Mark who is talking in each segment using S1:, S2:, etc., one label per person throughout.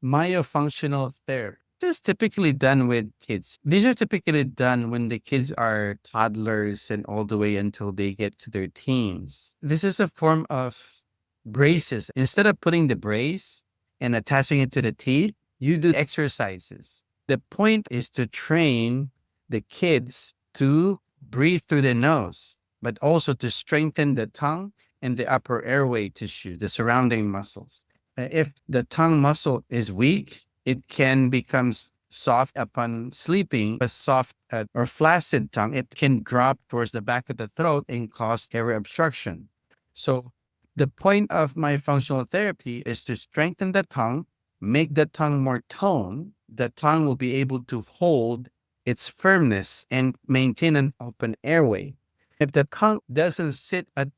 S1: myofunctional therapy. This is typically done with kids. These are typically done when the kids are toddlers and all the way until they get to their teens. This is a form of braces. Instead of putting the brace and attaching it to the teeth, you do exercises. The point is to train the kids to breathe through their nose, but also to strengthen the tongue and the upper airway tissue, the surrounding muscles. If the tongue muscle is weak, it can become soft upon sleeping. A soft or flaccid tongue, it can drop towards the back of the throat and cause airway obstruction. So the point of myofunctional therapy is to strengthen the tongue, make the tongue more toned. The tongue will be able to hold its firmness and maintain an open airway. If the tongue doesn't sit at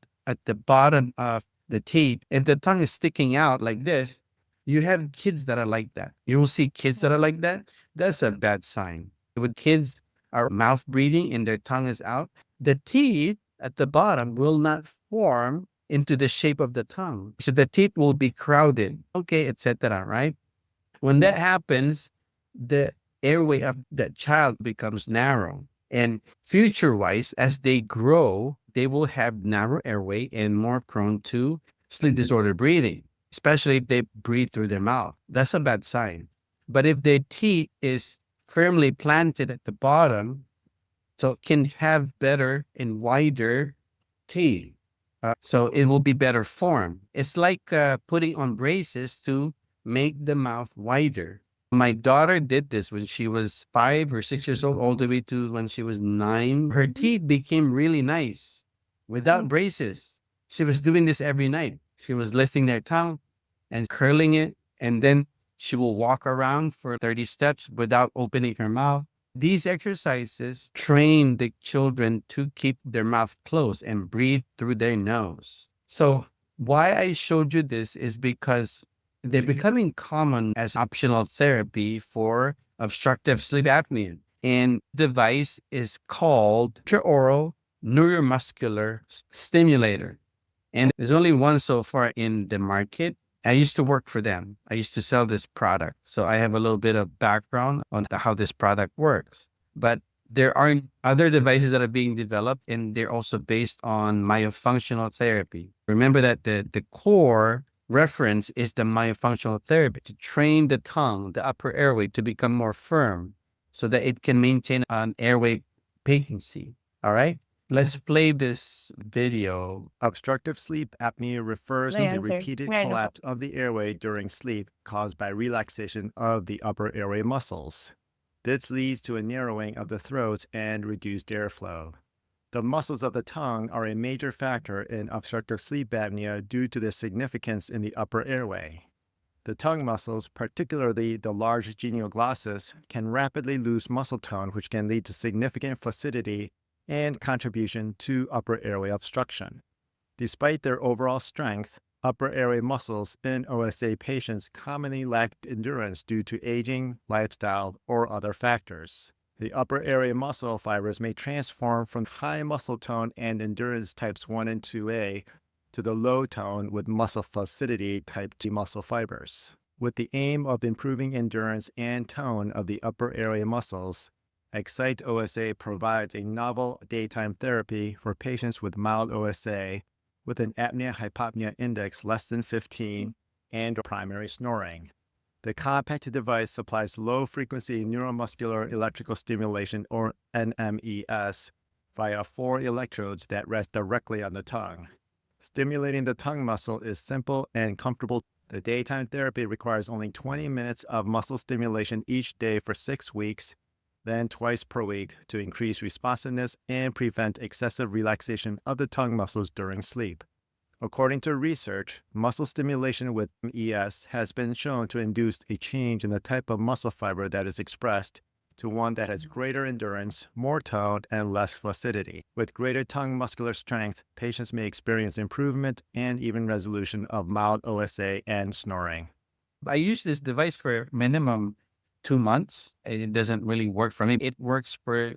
S1: the bottom of the teeth, if the tongue is sticking out like this, you have kids that are like that. You will see kids that are like that. That's a bad sign. When kids are mouth breathing and their tongue is out, the teeth at the bottom will not form into the shape of the tongue. So the teeth will be crowded, okay, etc. Right? When that happens, the airway of that child becomes narrow. And future wise, as they grow, they will have narrow airway and more prone to sleep disorder breathing, especially if they breathe through their mouth. That's a bad sign. But if their teeth is firmly planted at the bottom, so it can have better and wider teeth. So it will be better formed. It's like putting on braces to make the mouth wider. My daughter did this when she was 5 or 6 years old, all the way to when she was 9. Her teeth became really nice without braces. She was doing this every night. She was lifting their tongue and curling it, and then she will walk around for 30 steps without opening her mouth. These exercises train the children to keep their mouth closed and breathe through their nose. So why I showed you this is because they're becoming common as optional therapy for obstructive sleep apnea. And the device is called intraoral neuromuscular stimulator. And there's only one so far in the market. I used to work for them. I used to sell this product. So I have a little bit of background on how this product works. But there are other devices that are being developed, and they're also based on myofunctional therapy. Remember that the core reference is the myofunctional therapy to train the tongue, the upper airway, to become more firm so that it can maintain an airway patency. All right? Let's play this video.
S2: Obstructive sleep apnea refers to the repeated collapse of the airway during sleep caused by relaxation of the upper airway muscles. This leads to a narrowing of the throat and reduced airflow. The muscles of the tongue are a major factor in obstructive sleep apnea due to their significance in the upper airway. The tongue muscles, particularly the large genioglossus, can rapidly lose muscle tone, which can lead to significant flaccidity and contribution to upper airway obstruction. Despite their overall strength, upper airway muscles in OSA patients commonly lack endurance due to aging, lifestyle, or other factors. The upper airway muscle fibers may transform from high muscle tone and endurance types 1 and 2A to the low tone with muscle flaccidity type 2 muscle fibers. With the aim of improving endurance and tone of the upper airway muscles, eXciteOSA provides a novel daytime therapy for patients with mild OSA with an apnea-hypopnea index less than 15 and primary snoring. The compact device supplies low-frequency neuromuscular electrical stimulation, or NMES, via 4 electrodes that rest directly on the tongue. Stimulating the tongue muscle is simple and comfortable. The daytime therapy requires only 20 minutes of muscle stimulation each day for 6 weeks, then twice per week to increase responsiveness and prevent excessive relaxation of the tongue muscles during sleep. According to research, muscle stimulation with MES has been shown to induce a change in the type of muscle fiber that is expressed to one that has greater endurance, more tone, and less flaccidity. With greater tongue muscular strength, patients may experience improvement and even resolution of mild OSA and snoring.
S1: I use this device for minimum 2 months. It doesn't really work for me. It works for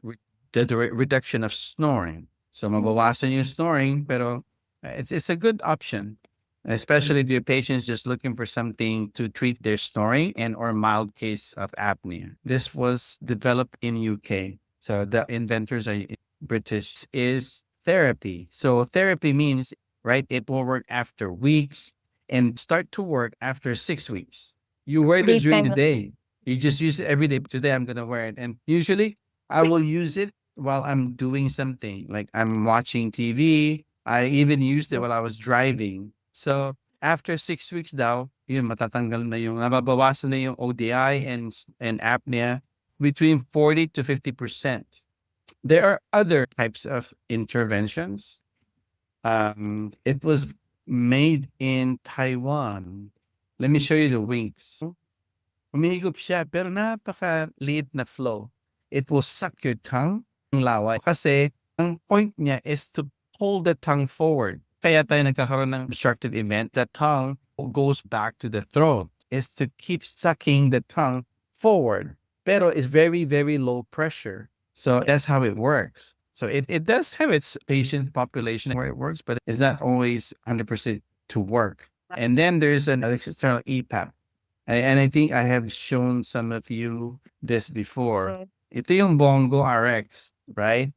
S1: the reduction of snoring. So mabawasan yung snoring, pero it's a good option. especially if your patient's just looking for something to treat their snoring and or mild case of apnea. This was developed in UK. So the inventors are British. Is therapy. So therapy means, right, it will work after weeks and start to work after 6 weeks. You wear this during the day. You just use it every day. Today I'm gonna wear it. And usually I will use it while I'm doing something. Like I'm watching TV. I even used it while I was driving. So after 6 weeks daw, yun matatanggal na yung nababawasan na yung ODI and apnea between 40 to 50%. There are other types of interventions. It was made in Taiwan. Let me show you the wings. Humihigop siya, pero napaka-liit na flow. It will suck your tongue, yung laway. Kasi, ang point niya is to pull the tongue forward. Kaya tayo nagkakaroon ng obstructive event. The tongue goes back to the throat. Is to keep sucking the tongue forward. Pero it's very, very low pressure. So that's how it works. So it does have its patient population where it works, but it's not always 100% to work. And then there's an external EPAP. And I think I have shown some of you this before. Ito yung Bongo RX, right?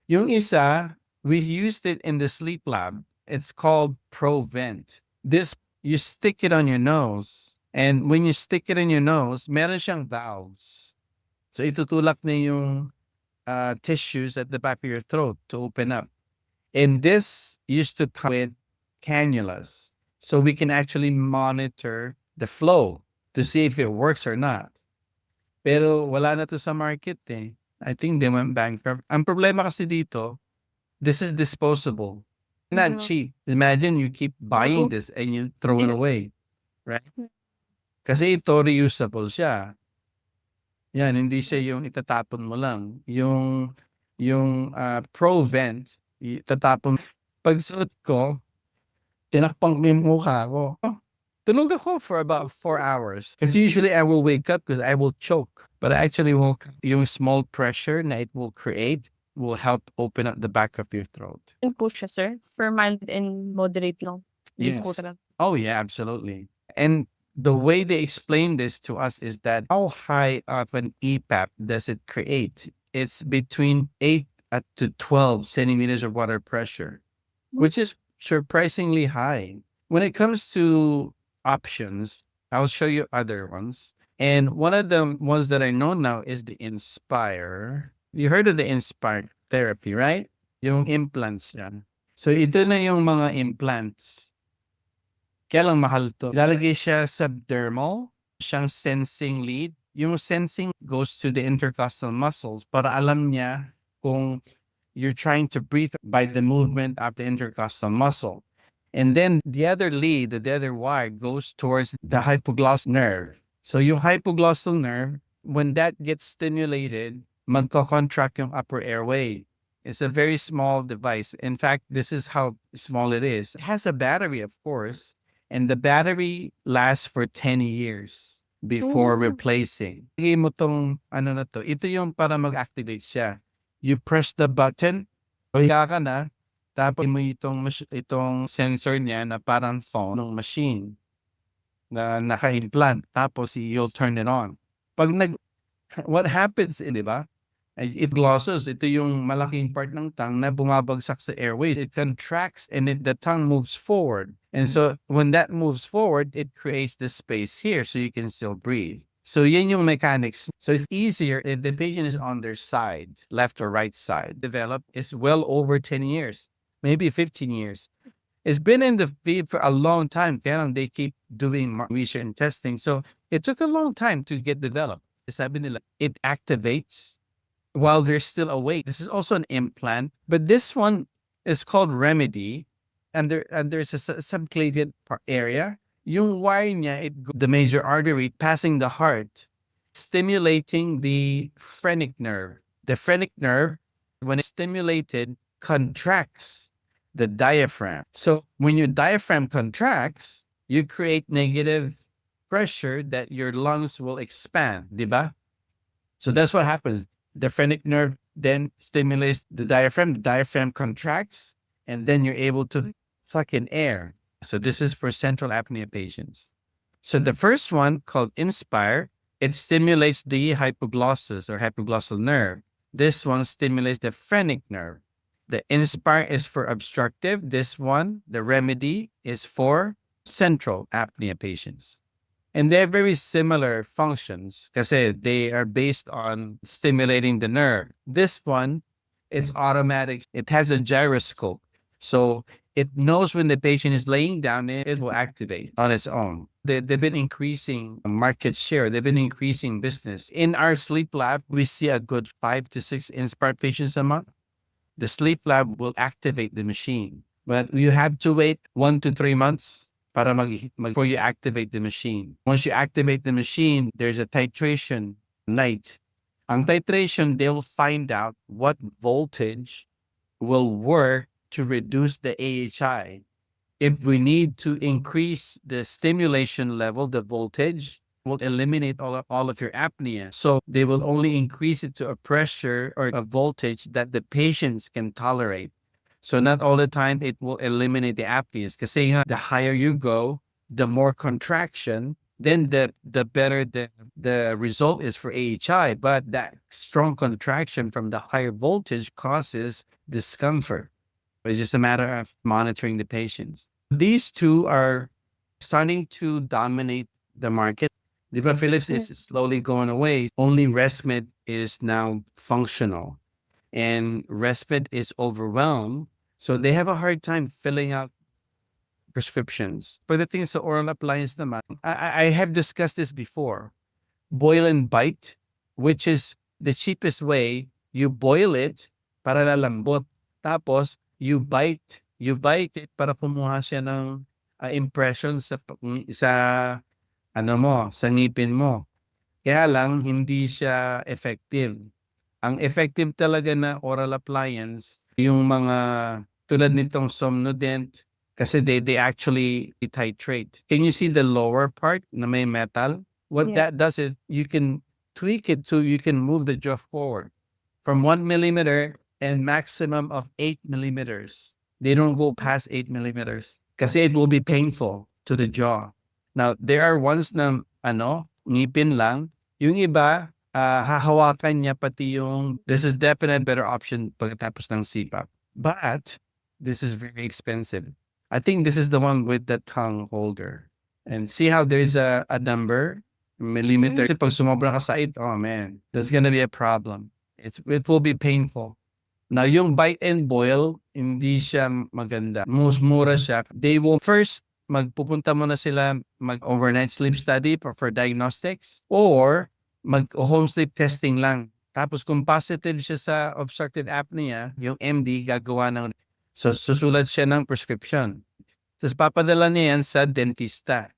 S1: Yung isa, we used it in the sleep lab. It's called ProVent. This, you stick it on your nose. And when you stick it in your nose, meron siyang valves. So itutulak na yung tissues at the back of your throat to open up. And this used to come with cannulas. So we can actually monitor the flow to see if it works or not. Pero wala na to sa market eh. I think they went bankrupt. Ang problema kasi dito, this is disposable. Not cheap. Imagine you keep buying this and you throw it away. Right? Kasi ito reusable siya. Yan, hindi siya yung itatapon mo lang. Yung ProVent, itatapon. Pagsuot ko, tinakpang ko yung mukha ko. Tulog ako for about 4 hours. Because usually I will wake up because I will choke. But I actually woke up. Yung small pressure na it will create will help open up the back of your throat.
S3: And po siya, sir, for mild and moderate lang.
S1: Yes. Oh, yeah, absolutely. And the way they explain this to us is that how high of an EPAP does it create? It's between 8 to 12 centimeters of water pressure, which is surprisingly high. When it comes to options, I'll show you other ones. And one of the ones that I know now is the Inspire. You heard of the Inspire therapy, right? Yung implants yan. So ito na yung mga implants. Kaya lang mahal to. Ilalagay siya subdermal, siyang sensing lead. Yung sensing goes to the intercostal muscles para alam niya kung you're trying to breathe by the movement of the intercostal muscle. And then the other lead, the other wire goes towards the hypoglossal nerve. So yung hypoglossal nerve, when that gets stimulated, magko-contract yung upper airway. It's a very small device. In fact, this is how small it is. It has a battery, of course, and the battery lasts for 10 years before replacing. Lagay mo tong ano na to. Ito yung para mag-activate siya. You press the button, higa ka na, tapos mo itong sensor niya na parang phone ng machine na naka-implant. Tapos you'll turn it on. What happens, di ba? It glosses. Ito yung malaking part ng tongue na bumabagsak sa airways. It contracts and the tongue moves forward. And so when that moves forward, it creates this space here so you can still breathe. So yan yung mechanics. So it's easier if the patient is on their side, left or right side. Developed is well over 10 years, maybe 15 years. It's been in the field for a long time. They keep doing research and testing. So it took a long time to get developed. It activates while they're still awake. This is also an implant, but this one is called Remedy, and there's a subclavian area. Yung wire niya, the major artery passing the heart, stimulating the phrenic nerve. The phrenic nerve, when it's stimulated, contracts the diaphragm. So when your diaphragm contracts, you create negative pressure that your lungs will expand, diba? So that's what happens. The phrenic nerve then stimulates the diaphragm contracts, and then you're able to suck in air. So this is for central apnea patients. So the first one, called Inspire, it stimulates the hypoglossus or hypoglossal nerve. This one stimulates the phrenic nerve. The Inspire is for obstructive. This one, the Remedy, is for central apnea patients. And they have very similar functions because they are based on stimulating the nerve. This one is automatic. It has a gyroscope. So it knows when the patient is laying down, it will activate on its own. They've been increasing market share. They've been increasing business. In our sleep lab, we see a good 5 to 6 Inspire patients a month. The sleep lab will activate the machine. But you have to wait 1 to 3 months para before you activate the machine. Once you activate the machine, there's a titration night. Ang titration, they'll find out what voltage will work to reduce the AHI. If we need to increase the stimulation level, the voltage will eliminate all of your apnea. So they will only increase it to a pressure or a voltage that the patients can tolerate. So not all the time it will eliminate the apneas. Kasi the higher you go, the more contraction, then the better the result is for AHI. But that strong contraction from the higher voltage causes discomfort. It's just a matter of monitoring the patients. These two are starting to dominate the market. Diva Philips is slowly going away. Only ResMed is now functional, and ResMed is overwhelmed. So they have a hard time filling out prescriptions. Pagdating sa oral appliance naman, I have discussed this before. Boil and bite, which is the cheapest way. You boil it para lalambot. Tapos, you bite it para kumuha siya ng impression sa ano mo, sa ngipin mo. Kaya lang, hindi siya effective. Ang effective talaga na oral appliance, yung mga tulad nitong Somnodent, kasi they actually titrate. Can you see the lower part na may metal? What that does is you can tweak it so you can move the jaw forward from 1 millimeter and maximum of 8 millimeters. They don't go past 8 millimeters kasi it will be painful to the jaw. Now, there are ones na ngipin lang. Yung iba, hahawakan niya pati yung, this is definitely a better option pagkatapos ng CPAP. But, this is very expensive. I think this is the one with the tongue holder. And see how there's a number, millimeter. Pag sumobra ka sa 8, oh man, that's gonna be a problem. It will be painful. Now, yung bite and boil, hindi siya maganda. Most mura siya. They will first, magpupunta muna sila mag-overnight sleep study for diagnostics or mag-home sleep testing lang. Tapos kung positive siya sa obstructive apnea, yung MD gagawa ng, so susulat siya ng prescription. Tapos papadala niya yan sa dentista.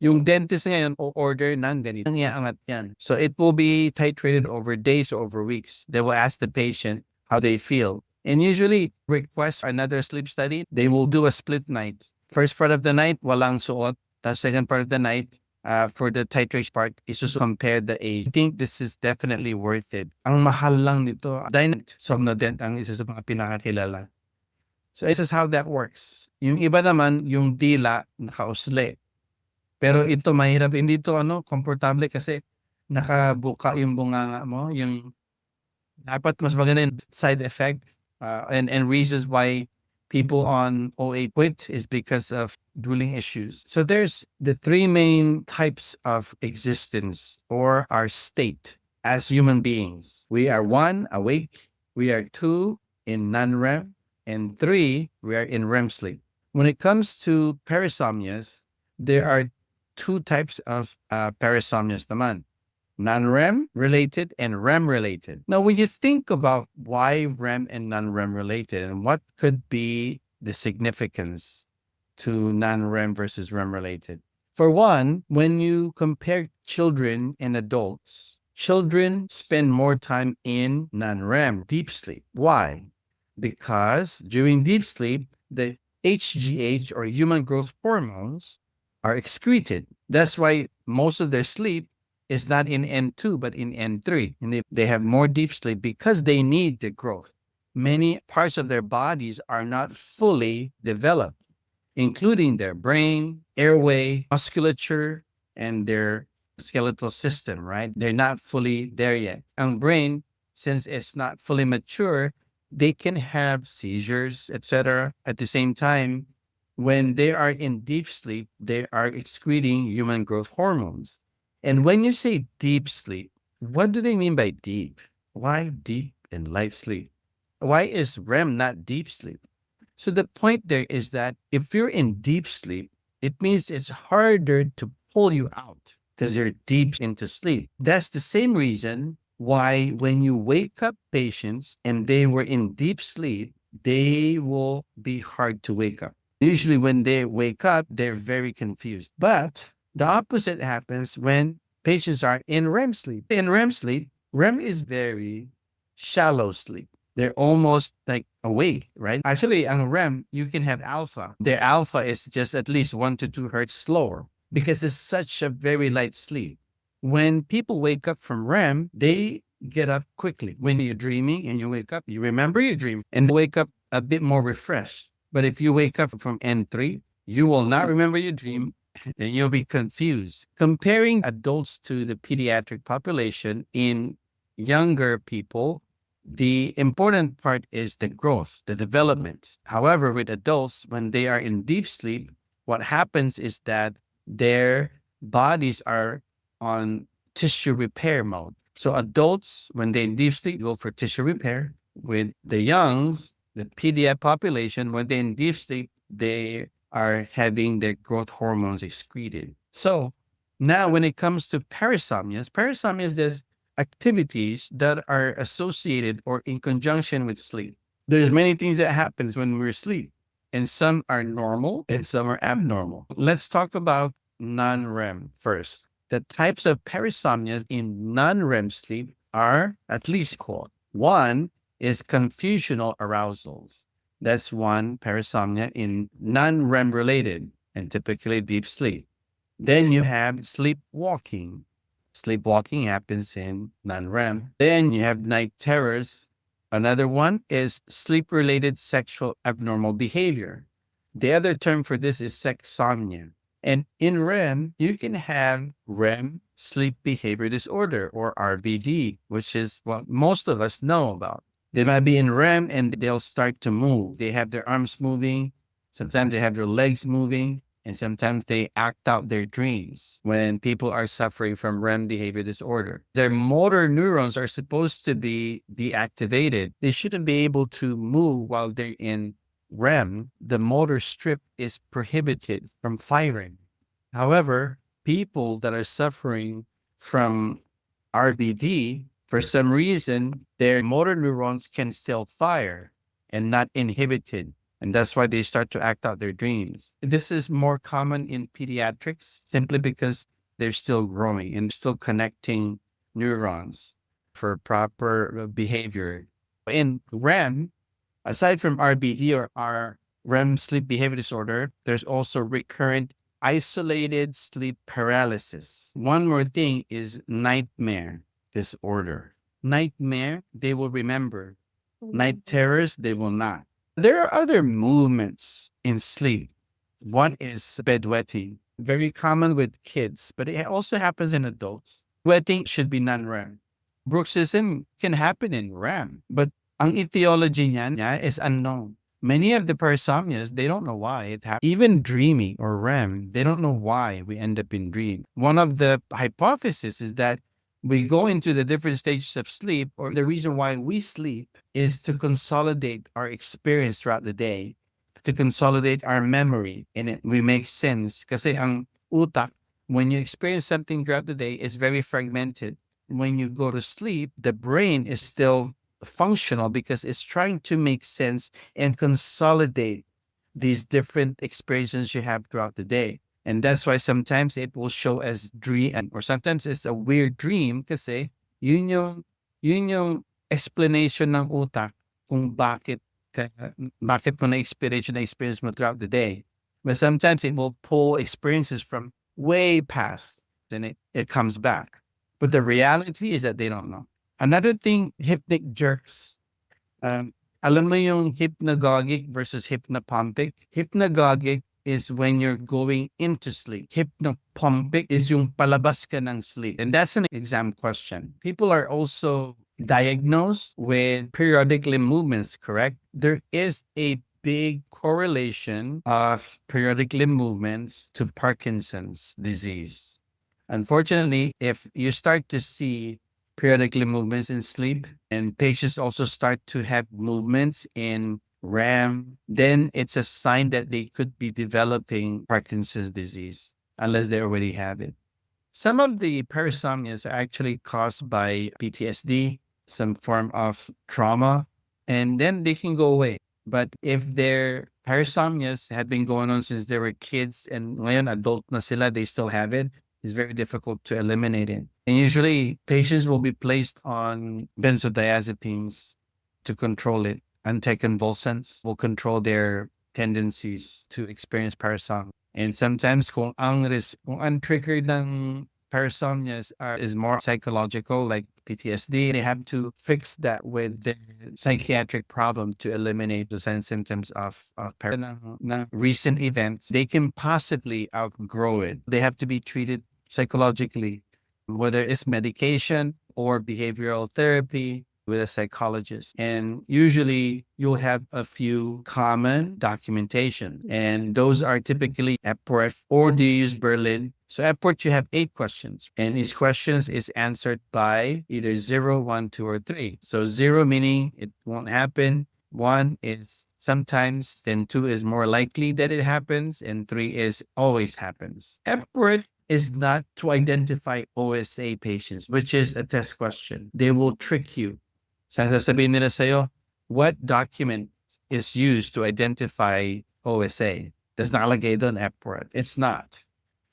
S1: Yung dentist ngayon o-order ng ganito. Ang iaangat yan. So it will be titrated over days or over weeks. They will ask the patient how they feel. And usually request another sleep study. They will do a split night. First part of the night, walang suot. The second part of the night, for the titration part, is to compare the age. I think this is definitely worth it. Ang mahal lang nito. Somnodent ang isa sa mga pinakakilala. So this is how that works. Yung iba naman, yung dila, nakausli. Pero ito mahirap, hindi ito komportable kasi nakabuka yung bunganga mo, yung dapat mas maganda yung side effect and reasons why people on OAT quit is because of drooling issues. So there's the 3 main types of existence or our state as human beings. We are 1, awake. We are 2, in non-REM. And 3, we are in REM sleep. When it comes to parasomnias, there are 2 types of parasomnias naman. Non-REM related and REM related. Now, when you think about why REM and non-REM related and what could be the significance to non-REM versus REM related. For one, when you compare children and adults, children spend more time in non-REM, deep sleep. Why? Because during deep sleep, the HGH or human growth hormones are excreted. That's why most of their sleep is not in N2, but in N3. And they have more deep sleep because they need the growth. Many parts of their bodies are not fully developed. including their brain, airway, musculature, and their skeletal system, right? They're not fully there yet. And brain, since it's not fully mature, they can have seizures, etc. At the same time, when they are in deep sleep, they are excreting human growth hormones. And when you say deep sleep, what do they mean by deep? Why deep and light sleep? Why is REM not deep sleep? So the point there is that if you're in deep sleep, it means it's harder to pull you out because you're deep into sleep. That's the same reason why when you wake up patients and they were in deep sleep, they will be hard to wake up. Usually when they wake up, they're very confused. But the opposite happens when patients are in REM sleep. In REM sleep, REM is very shallow sleep. They're almost like awake, right? Actually, on REM, you can have alpha. Their alpha is just at least 1 to 2 hertz slower because it's such a very light sleep. When people wake up from REM, they get up quickly. When you're dreaming and you wake up, you remember your dream and wake up a bit more refreshed. But if you wake up from N3, you will not remember your dream and you'll be confused. Comparing adults to the pediatric population in younger people, the important part is the growth, the development. However, with adults, when they are in deep sleep, what happens is that their bodies are on tissue repair mode. So adults, when they're in deep sleep, go for tissue repair. With the youngs, the pediatric population, when they're in deep sleep, they are having their growth hormones excreted. So now when it comes to parasomnias, there's activities that are associated or in conjunction with sleep. There's many things that happens when we're asleep, and some are normal and some are abnormal. Let's talk about non-REM first. The types of parasomnias in non-REM sleep are at least called. One is confusional arousals. That's one parasomnia in non-REM related and typically deep sleep. Then you have sleepwalking. Sleepwalking happens in non-REM. Then you have night terrors. Another one is sleep-related sexual abnormal behavior. The other term for this is sexsomnia. And in REM, you can have REM sleep behavior disorder or RBD, which is what most of us know about. They might be in REM and they'll start to move. They have their arms moving. Sometimes they have their legs moving. And sometimes they act out their dreams when people are suffering from REM behavior disorder. Their motor neurons are supposed to be deactivated. They shouldn't be able to move while they're in REM. The motor strip is prohibited from firing. However, people that are suffering from RBD, for some reason, their motor neurons can still fire and not inhibited. And that's why they start to act out their dreams. This is more common in pediatrics simply because they're still growing and still connecting neurons for proper behavior. In REM, aside from RBD or REM sleep behavior disorder, there's also recurrent isolated sleep paralysis. One more thing is nightmare disorder. Nightmare, they will remember. Night terrors, they will not. There are other movements in sleep. One is bedwetting, very common with kids, but it also happens in adults. Wetting should be non-REM. Bruxism can happen in REM, but ang etiology niya is unknown. Many of the parasomnias, they don't know why it happens. Even dreaming or REM, they don't know why we end up in dream. One of the hypotheses is that we go into the different stages of sleep, or the reason why we sleep is to consolidate our experience throughout the day, to consolidate our memory, and we make sense. Kasi ang utak, when you experience something throughout the day, is very fragmented. When you go to sleep, the brain is still functional because it's trying to make sense and consolidate these different experiences you have throughout the day. And that's why sometimes it will show as dream or sometimes it's a weird dream kasi yun yung explanation ng utak kung bakit mo na-experience mo throughout the day. But sometimes it will pull experiences from way past and it comes back. But the reality is that they don't know. Another thing, hypnic jerks. Alam mo yung hypnagogic versus hypnopompic? Hypnagogic is when you're going into sleep. Hypnopompic is yung palabas ka ng sleep. And that's an exam question. People are also diagnosed with periodic limb movements, correct? There is a big correlation of periodic limb movements to Parkinson's disease. Unfortunately, if you start to see periodic limb movements in sleep and patients also start to have movements in REM, then it's a sign that they could be developing Parkinson's disease unless they already have it. Some of the parasomnias are actually caused by PTSD, some form of trauma, and then they can go away. But if their parasomnias had been going on since they were kids and ngayon adult na sila, they still have it, it's very difficult to eliminate it. And usually patients will be placed on benzodiazepines to control it. Anticonvulsants will control their tendencies to experience parasomnia. And sometimes kung ang trigger ng parasomnias is more psychological, like PTSD, they have to fix that with the psychiatric problem to eliminate the signs and symptoms of recent events. They can possibly outgrow it. They have to be treated psychologically, whether it's medication or behavioral therapy with a psychologist. And usually you'll have a few common documentation. And those are typically Epworth, or do you use Berlin? So Epworth, you have 8 questions. And each questions is answered by either 0, 1, 2, or 3. So 0 meaning it won't happen. 1 is sometimes, then 2 is more likely that it happens, and 3 is always happens. Epworth is not to identify OSA patients, which is a test question. They will trick you. Sasabihin nila sa'yo, what document is used to identify OSA? That's nakalagay doon, Epworth. It's not.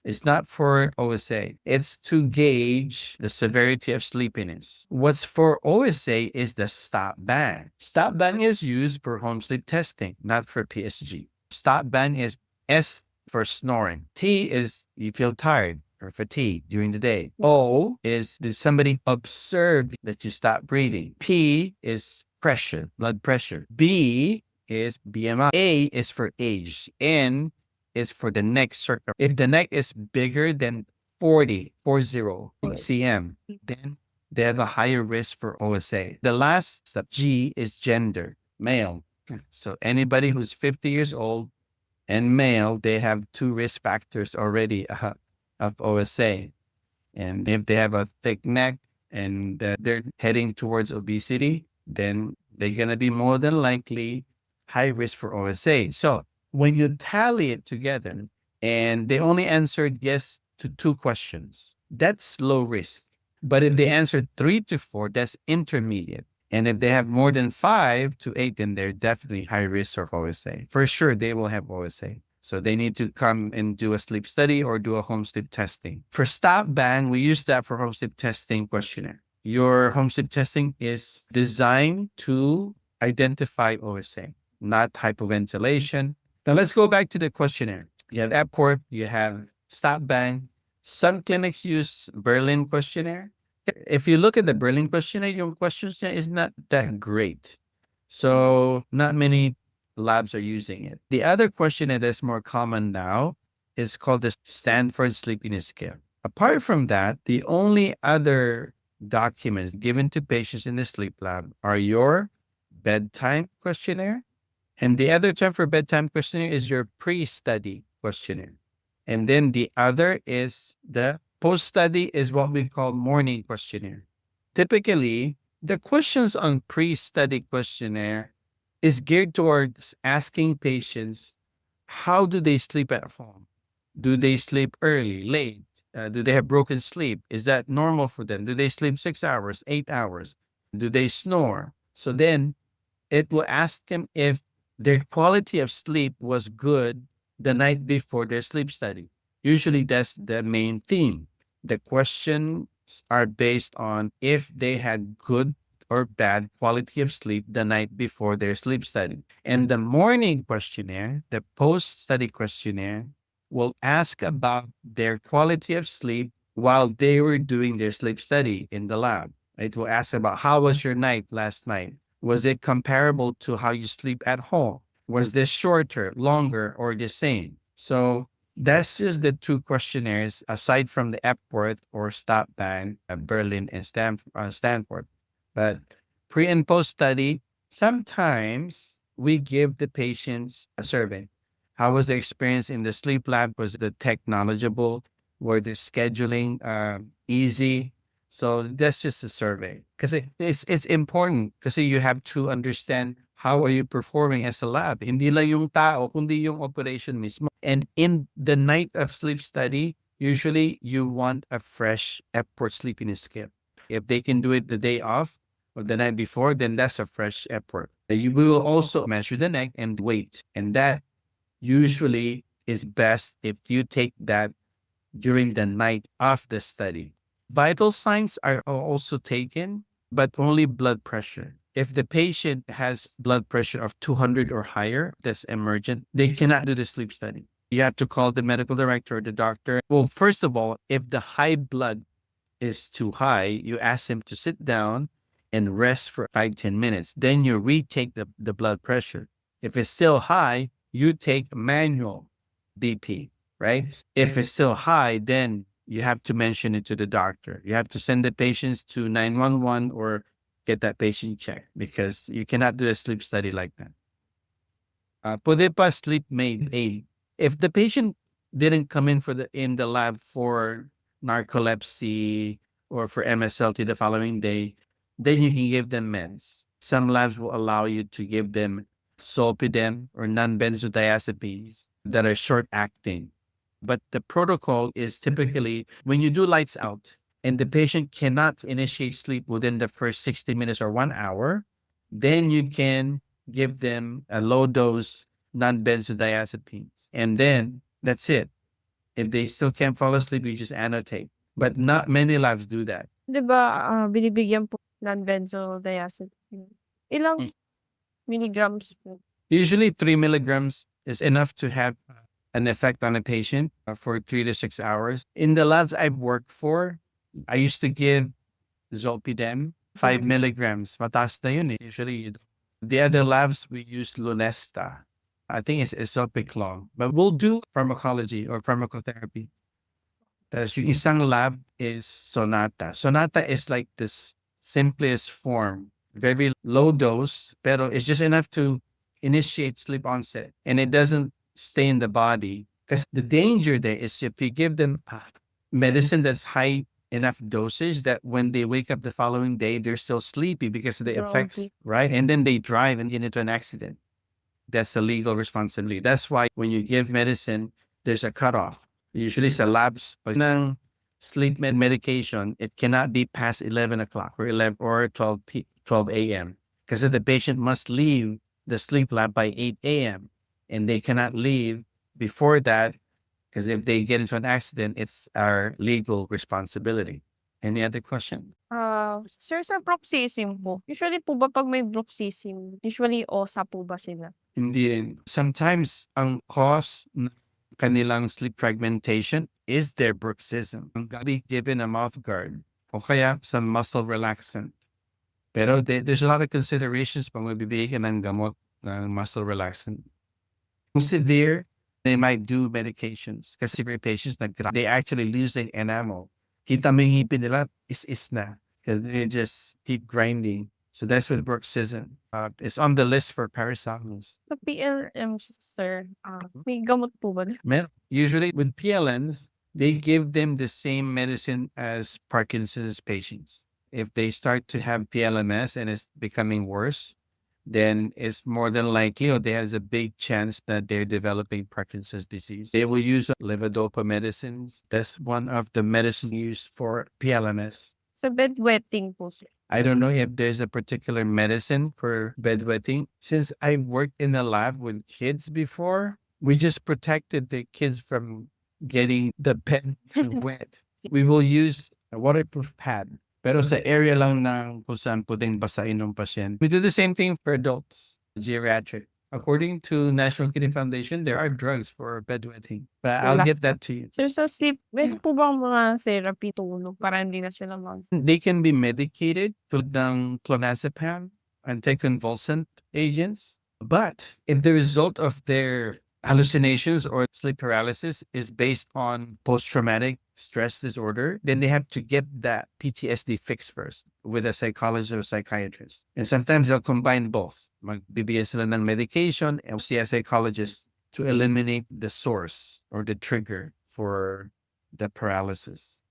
S1: It's not for OSA. It's to gauge the severity of sleepiness. What's for OSA is the stop band. Stop band is used for home sleep testing, not for PSG. Stop band is S for snoring. T is you feel tired or fatigued during the day. O is did somebody observe that you stop breathing? P is pressure, blood pressure. B is BMI. A is for age. N is for the neck circle. If the neck is bigger than 40 cm, then they have a higher risk for OSA. The last step, G, is gender, male. So anybody who's 50 years old and male, they have 2 risk factors already of OSA. And if they have a thick neck and they're heading towards obesity, then they're going to be more than likely high risk for OSA. So when you tally it together and they only answered yes to 2 questions, that's low risk. But if they answered 3 to 4, that's intermediate. And if they have more than 5 to 8, then they're definitely high risk of OSA. For sure, they will have OSA. So they need to come and do a sleep study or do a home sleep testing. For stop band, we use that for home sleep testing questionnaire. Your home sleep testing is designed to identify OSA, not hypoventilation. Now let's go back to the questionnaire. You have Epworth, you have stop band. Some clinics use Berlin questionnaire. If you look at the Berlin questionnaire, your questionnaire is not that great. So not many labs are using it. The other questionnaire that's more common now is called the Stanford Sleepiness Scale. Apart from that, the only other documents given to patients in the sleep lab are your bedtime questionnaire. And the other term for bedtime questionnaire is your pre-study questionnaire. And then the other is the post-study is what we call morning questionnaire. Typically, the questions on pre-study questionnaire is geared towards asking patients, how do they sleep at home? Do they sleep early, late? Do they have broken sleep? Is that normal for them? Do they sleep 6 hours, 8 hours? Do they snore? So then it will ask them if their quality of sleep was good the night before their sleep study. Usually that's the main theme. The questions are based on if they had good or bad quality of sleep the night before their sleep study. And the morning questionnaire, the post-study questionnaire, will ask about their quality of sleep while they were doing their sleep study in the lab. It will ask about how was your night last night? Was it comparable to how you sleep at home? Was this shorter, longer, or the same? So that's just the two questionnaires aside from the Epworth or Stop Band, Berlin and Stanford. But pre and post study, sometimes we give the patients a survey. How was the experience in the sleep lab? Was the tech knowledgeable? Were the scheduling easy? So that's just a survey because it's important kasi you have to understand how are you performing as a lab. Hindi lang yung tao, kundi yung operation mismo. And in the night of sleep study, usually you want a fresh Epworth sleepiness scale. If they can do it the day off or the night before, then that's a fresh Epworth. You will also measure the neck and weight. And that usually is best if you take that during the night of the study. Vital signs are also taken, but only blood pressure. If the patient has blood pressure of 200 or higher, that's emergent, they cannot do the sleep study. You have to call the medical director or the doctor. Well, first of all, if the high blood is too high, you ask him to sit down and rest for 5-10 minutes. Then you retake the blood pressure. If it's still high, you take manual BP, right? If it's still high, then you have to mention it to the doctor. You have to send the patients to 911 or get that patient checked because you cannot do a sleep study like that. Pwede pa sleep aid. If the patient didn't come in the lab for narcolepsy or for MSLT the following day, then you can give them meds. Some labs will allow you to give them zolpidem or non-benzodiazepines that are short acting. But the protocol is typically when you do lights out and the patient cannot initiate sleep within the first 60 minutes or 1 hour, then you can give them a low dose non-benzodiazepines. And then that's it. If they still can't fall asleep, you just annotate. But not many labs do that.
S3: 'Di ba, binibigyan po ng benzodiazepine. Ilang milligrams po?
S1: Usually 3 milligrams is enough to have an effect on a patient for 3 to 6 hours. In the labs I've worked for, I used to give zolpidem, 5 milligrams. Mataas na yun eh. Usually you don't. The other labs, we use Lunesta. I think it's Isopiclol. But we'll do pharmacology or pharmacotherapy. Tapos yung isang lab is Sonata. Sonata is like this simplest form. Very low dose, pero it's just enough to initiate sleep onset. And it doesn't stay in the body. Because the danger there is if you give them medicine that's high enough dosage that when they wake up the following day, they're still sleepy because of the effects, right? And then they drive and get into an accident. That's a legal responsibility. That's why when you give medicine, there's a cutoff. Usually sa labs, pag ng sleep medication, it cannot be past 11 o'clock or 11 or 12 a.m. because the patient must leave the sleep lab by 8 a.m. and they cannot leave before that because if they get into an accident, it's our legal responsibility. Any other question?
S3: Sir, sa bruxism po, usually po ba 'pag may bruxism, usually OSA po ba sila?
S1: Hindi rin. Sometimes ang cause ng kanilang sleep fragmentation is their bruxism. Ang gabi given a mouth guard o kaya some muscle relaxant. Pero there's a lot of considerations pag magbibigay ka ng gamot ng muscle relaxant. Kung severe, they might do medications. Kasi severe patients, they actually losing enamel. Kita mo yung ngipin nila, is na. Because they just keep grinding. So that's what bruxism. It's on the list for Parasomnias.
S3: Sa PLM, sir, may gamot po ba?
S1: Usually with PLNs, they give them the same medicine as Parkinson's patients. If they start to have PLMS and it's becoming worse, then it's more than likely or there has a big chance that they're developing Parkinson's disease. They will use levodopa medicines. That's one of the medicines used for PLMS.
S3: Sa bedwetting po, sir.
S1: I don't know if there's a particular medicine for bedwetting. Since I worked in a lab with kids before, we just protected the kids from getting the pen wet. We will use a waterproof pad. Pero sa area lang ng kung saan pwedeng basahin ng pasyente. We do the same thing for adults, geriatric. According to National Kidney Foundation, there are drugs for bedwetting. But I'll get that to you.
S3: Sir, sa sleep, meron po bang mga therapy tulong para hindi na sila
S1: They can be medicated tulad ng clonazepam, anticonvulsant agents. But if the result of their hallucinations or sleep paralysis is based on post-traumatic stress disorder, then they have to get that PTSD fixed first with a psychologist or psychiatrist. And sometimes they'll combine both. Magbibigay sila ng medication and see a psychologist to eliminate the source or the trigger for the paralysis.